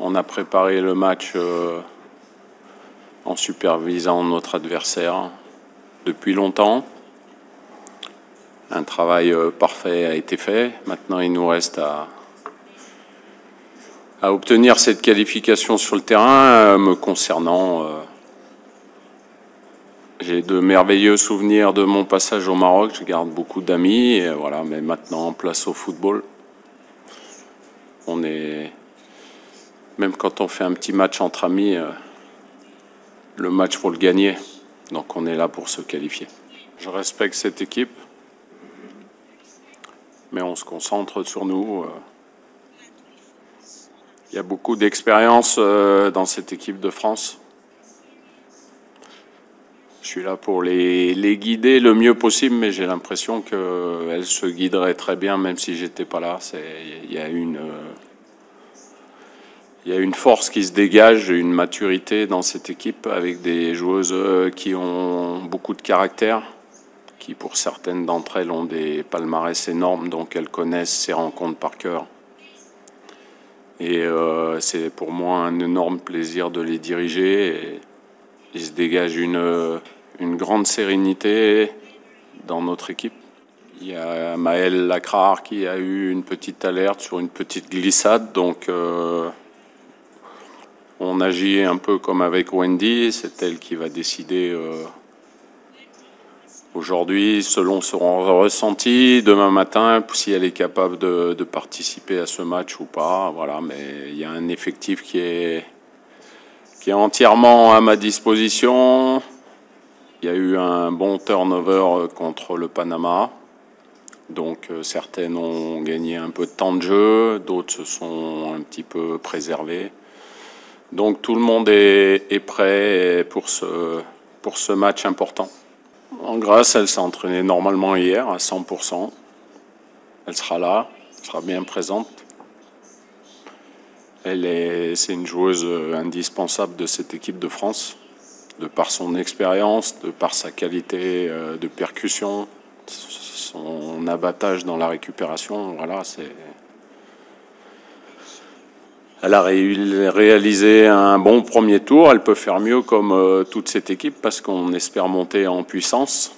On a préparé le match en supervisant notre adversaire depuis longtemps. Un travail parfait a été fait. Maintenant, il nous reste à obtenir cette qualification sur le terrain. Me concernant, j'ai de merveilleux souvenirs de mon passage au Maroc. Je garde beaucoup d'amis. Voilà, mais maintenant, place au football. Même quand on fait un petit match entre amis, le match, faut le gagner. Donc on est là pour se qualifier. Je respecte cette équipe, mais on se concentre sur nous. Il y a beaucoup d'expérience dans cette équipe de France. Je suis là pour les guider le mieux possible, mais j'ai l'impression qu'elles se guideraient très bien, même si j'étais pas là. Il y a une force qui se dégage, une maturité dans cette équipe avec des joueuses qui ont beaucoup de caractère, qui pour certaines d'entre elles ont des palmarès énormes, donc elles connaissent ces rencontres par cœur. Et c'est pour moi un énorme plaisir de les diriger. Et il se dégage une grande sérénité dans notre équipe. Il y a Maëlle Lacrar qui a eu une petite alerte sur une petite glissade, donc on agit un peu comme avec Wendy, c'est elle qui va décider aujourd'hui selon son ressenti, demain matin, si elle est capable de participer à ce match ou pas. Voilà, mais il y a un effectif qui est entièrement à ma disposition. Il y a eu un bon turnover contre le Panama. Donc certaines ont gagné un peu de temps de jeu, d'autres se sont un petit peu préservées. Donc tout le monde est prêt pour ce match important. En Grâce, elle s'est entraînée normalement hier à 100%. Elle sera là, elle sera bien présente. C'est une joueuse indispensable de cette équipe de France, de par son expérience, de par sa qualité de percussion, son abattage dans la récupération. Voilà, elle a réalisé un bon premier tour. Elle peut faire mieux comme toute cette équipe parce qu'on espère monter en puissance.